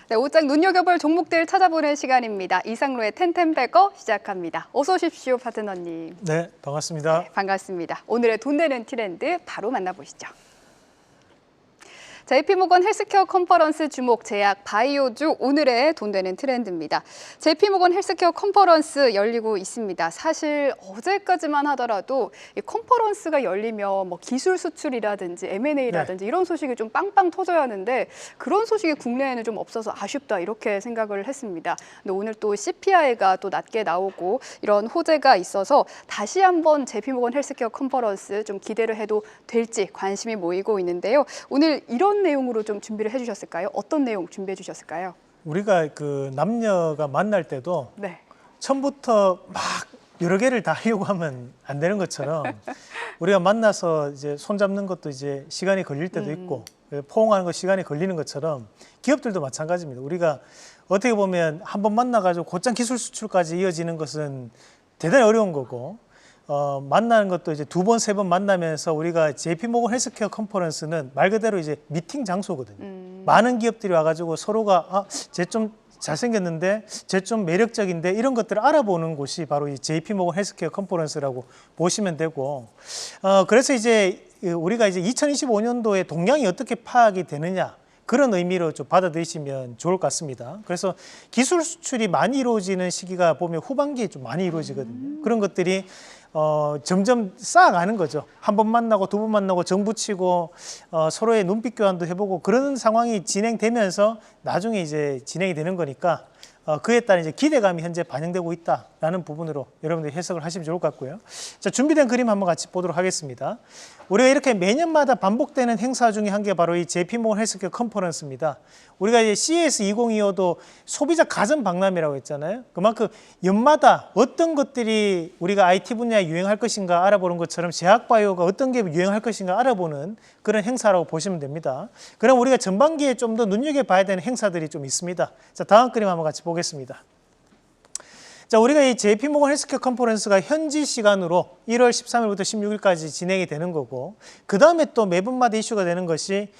네, 옷장 눈여겨볼 종목들 찾아보는 시간입니다. 이상로의 텐텐베거 시작합니다. 어서 오십시오, 파트너님. 네, 반갑습니다. 네, 반갑습니다. 오늘의 돈 되는 트렌드 바로 만나보시죠. JP모건 헬스케어 컨퍼런스 주목 제약 바이오주 오늘의 돈 되는 트렌드입니다. JP모건 헬스케어 컨퍼런스 열리고 있습니다. 사실 어제까지만 하더라도 이 컨퍼런스가 열리면 뭐 기술 수출이라든지 M&A라든지 이런 소식이 좀 빵빵 터져야 하는데 그런 소식이 국내에는 좀 없어서 아쉽다 이렇게 생각을 했습니다. 근데 오늘 또 CPI가 또 낮게 나오고 이런 호재가 있어서 다시 한번 JP모건 헬스케어 컨퍼런스 좀 기대를 해도 될지 관심이 모이고 있는데요. 오늘 이런 내용으로 좀 준비를 해주셨을까요? 어떤 내용 준비해 주셨을까요? 우리가 그 남녀가 만날 때도 네. 처음부터 막 여러 개를 다 하려고 하면 안 되는 것처럼 우리가 만나서 이제 손 잡는 것도 이제 시간이 걸릴 때도 있고 포옹하는 거 시간이 걸리는 것처럼 기업들도 마찬가지입니다. 우리가 어떻게 보면 한번 만나가지고 곧장 기술 수출까지 이어지는 것은 대단히 어려운 거고 만나는 것도 이제 두 번, 세 번 만나면서 우리가 JP모건 헬스케어 컨퍼런스는 말 그대로 이제 미팅 장소거든요. 많은 기업들이 와가지고 서로가 쟤 좀 잘생겼는데, 쟤 좀 매력적인데 이런 것들을 알아보는 곳이 바로 이 JP모건 헬스케어 컨퍼런스라고 보시면 되고, 그래서 이제 우리가 이제 2025년도에 동향이 어떻게 파악이 되느냐. 그런 의미로 좀 받아들이시면 좋을 것 같습니다. 그래서 기술 수출이 많이 이루어지는 시기가 보면 후반기에 좀 많이 이루어지거든요. 그런 것들이 점점 쌓아가는 거죠. 한 번 만나고 두 번 만나고 정 붙이고 서로의 눈빛 교환도 해보고 그런 상황이 진행되면서 나중에 이제 진행이 되는 거니까 그에 따른 이제 기대감이 현재 반영되고 있다라는 부분으로 여러분들이 해석을 하시면 좋을 것 같고요. 자, 준비된 그림 한번 같이 보도록 하겠습니다. 우리가 이렇게 매년마다 반복되는 행사 중에 한 개 바로 이 JP모건 헬스케어 컨퍼런스입니다. 우리가 이제 CES 2025도 소비자 가전 박람회라고 했잖아요. 그만큼 연마다 어떤 것들이 우리가 IT 분야에 유행할 것인가 알아보는 것처럼 제약바이오가 어떤 게 유행할 것인가 알아보는 그런 행사라고 보시면 됩니다. 그럼 우리가 전반기에 좀 더 눈여겨봐야 되는 행사들이 좀 있습니다. 자, 다음 그림 한번 같이 보겠습니다. 자, 우리가 이 JP모건 헬스케어 컨퍼런스가 현지 시간으로 1월 13일부터 16일까지 진행이 되는 거고, 그 다음에 또 매분마다 이슈가 되는 것이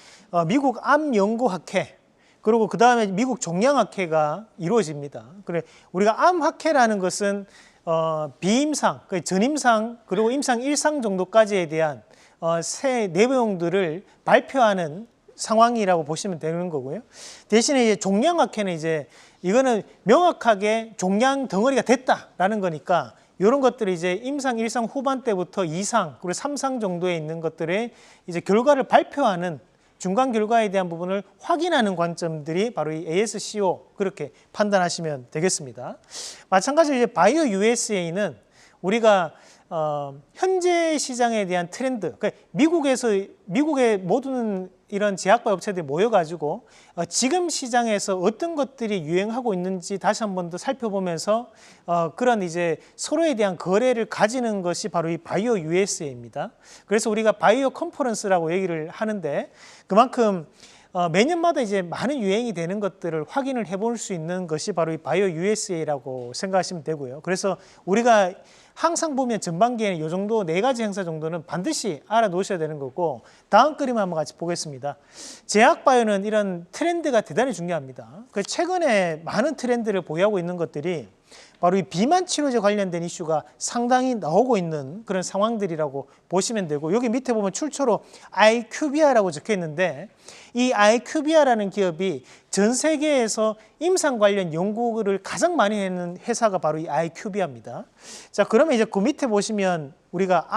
미국 암연구학회, 그리고 그 다음에 미국 종양학회가 이루어집니다. 그래, 우리가 암학회라는 것은 비임상, 전임상, 그리고 임상 1상 정도까지에 대한 새 내용들을 발표하는 상황이라고 보시면 되는 거고요. 대신에 이제 종양학회는 이제 이거는 명확하게 종양 덩어리가 됐다라는 거니까 이런 것들이 이제 임상 1상 후반대부터 2상 그리고 3상 정도에 있는 것들의 이제 결과를 발표하는 중간 결과에 대한 부분을 확인하는 관점들이 바로 이 ASCO 그렇게 판단하시면 되겠습니다. 마찬가지로 이제 바이오 USA는 우리가 현재 시장에 대한 트렌드, 그러니까 미국의 모든 이런 제약바이오 업체들이 모여가지고 지금 시장에서 어떤 것들이 유행하고 있는지 다시 한 번 더 살펴보면서 그런 이제 서로에 대한 거래를 가지는 것이 바로 이 바이오 USA입니다. 그래서 우리가 바이오 컨퍼런스라고 얘기를 하는데 그만큼 매년마다 이제 많은 유행이 되는 것들을 확인을 해볼 수 있는 것이 바로 이 바이오 USA라고 생각하시면 되고요. 그래서 우리가 항상 보면 전반기에는 이 정도 4가지 행사 정도는 반드시 알아놓으셔야 되는 거고, 다음 그림 한번 같이 보겠습니다. 제약바이오는 이런 트렌드가 대단히 중요합니다. 최근에 많은 트렌드를 보유하고 있는 것들이 바로 이 비만 치료제 관련된 이슈가 상당히 나오고 있는 그런 상황들이라고 보시면 되고, 여기 밑에 보면 출처로 IQVIA라고 적혀 있는데 이 IQVIA라는 기업이 전 세계에서 임상 관련 연구를 가장 많이 하는 회사가 바로 이 IQVIA입니다. 자, 그러면 이제 그 밑에 보시면 우리가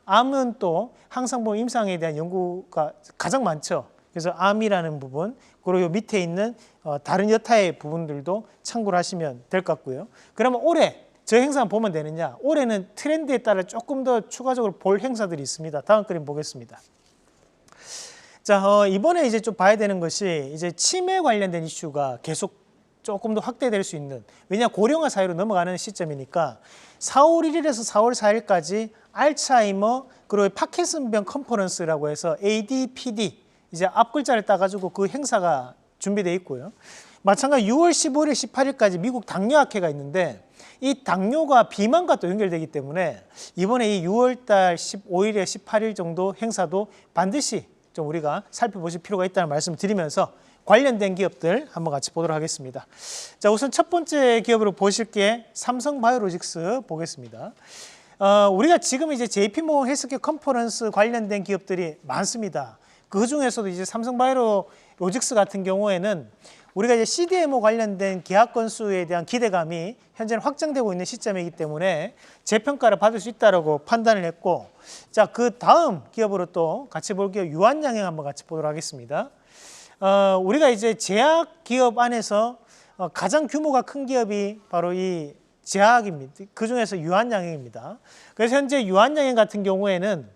암은 또 항상 보면 임상에 대한 연구가 가장 많죠. 그래서 암이라는 부분, 그리고 요 밑에 있는 다른 여타의 부분들도 참고를 하시면 될 것 같고요. 그러면 올해 저 행사 보면 되느냐? 올해는 트렌드에 따라 조금 더 추가적으로 볼 행사들이 있습니다. 다음 그림 보겠습니다. 자, 이번에 이제 좀 봐야 되는 것이 이제 치매 관련된 이슈가 계속 조금 더 확대될 수 있는, 왜냐 고령화 사회로 넘어가는 시점이니까 4월 1일에서 4월 4일까지 알츠하이머 그리고 파킨슨병 컨퍼런스라고 해서 ADPD 이제 앞 글자를 따가지고 그 행사가 준비되어 있고요. 마찬가지 6월 15일, 18일까지 미국 당뇨학회가 있는데 이 당뇨가 비만과 또 연결되기 때문에 이번에 이 6월달 15일에 18일 정도 행사도 반드시 좀 우리가 살펴보실 필요가 있다는 말씀을 드리면서 관련된 기업들 한번 같이 보도록 하겠습니다. 자, 우선 첫 번째 기업으로 보실 게 삼성바이오로직스 보겠습니다. 우리가 지금 이제 JP모건 헬스케어 컨퍼런스 관련된 기업들이 많습니다. 그 중에서도 이제 삼성바이오로직스 같은 경우에는 우리가 이제 CDMO 관련된 계약 건수에 대한 기대감이 현재는 확장되고 있는 시점이기 때문에 재평가를 받을 수 있다고 판단을 했고, 자, 그 다음 기업으로 또 같이 볼 기업 유한양행 한번 같이 보도록 하겠습니다. 우리가 이제 제약 기업 안에서 가장 규모가 큰 기업이 바로 이 제약입니다. 그 중에서 유한양행입니다. 그래서 현재 유한양행 같은 경우에는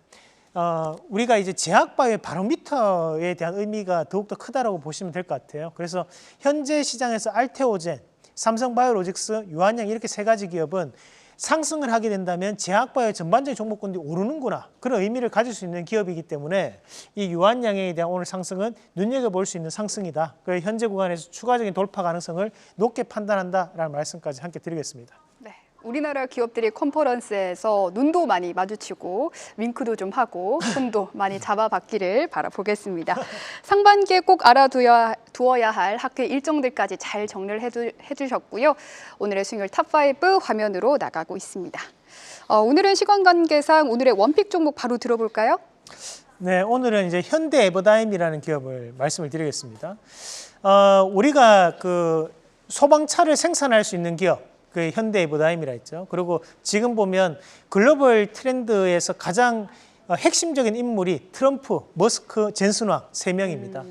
우리가 이제 제약바이오의 바로미터에 대한 의미가 더욱더 크다라고 보시면 될 것 같아요. 그래서 현재 시장에서 알테오젠, 삼성바이오로직스, 유한양 이렇게 세 가지 기업은 상승을 하게 된다면 제약바이오 전반적인 종목군들이 오르는구나, 그런 의미를 가질 수 있는 기업이기 때문에 이 유한양행에 대한 오늘 상승은 눈여겨볼 수 있는 상승이다. 그래서 현재 구간에서 추가적인 돌파 가능성을 높게 판단한다라는 말씀까지 함께 드리겠습니다. 네. 우리나라 기업들이 컨퍼런스에서 눈도 많이 마주치고 윙크도 좀 하고 손도 많이 잡아봤기를 바라보겠습니다. 상반기에 꼭 알아두어야 할 학회 일정들까지 잘 정리를 해주셨고요. 오늘의 수익률 탑5 화면으로 나가고 있습니다. 오늘은 시간 관계상 오늘의 원픽 종목 바로 들어볼까요? 네, 오늘은 이제 현대에버다임이라는 기업을 말씀을 드리겠습니다. 우리가 그 소방차를 생산할 수 있는 기업, 그 현대에버다임이라 했죠. 그리고 지금 보면 글로벌 트렌드에서 가장 핵심적인 인물이 트럼프, 머스크, 젠슨 왕 3명입니다.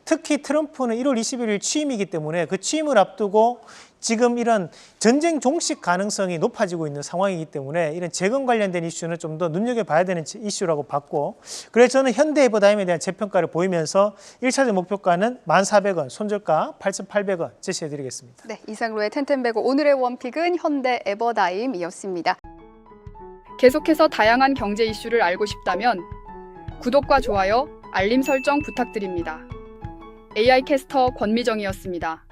특히 트럼프는 1월 21일 취임이기 때문에 그 취임을 앞두고 지금 이런 전쟁 종식 가능성이 높아지고 있는 상황이기 때문에 이런 재건 관련된 이슈는 좀 더 눈여겨봐야 되는 이슈라고 봤고, 그래서 저는 현대에버다임에 대한 재평가를 보이면서 1차적 목표가는 1,400원, 손절가 8,800원 제시해드리겠습니다. 네, 이상로의 텐텐베고 오늘의 원픽은 현대에버다임이었습니다. 계속해서 다양한 경제 이슈를 알고 싶다면 구독과 좋아요, 알림 설정 부탁드립니다. AI 캐스터 권미정이었습니다.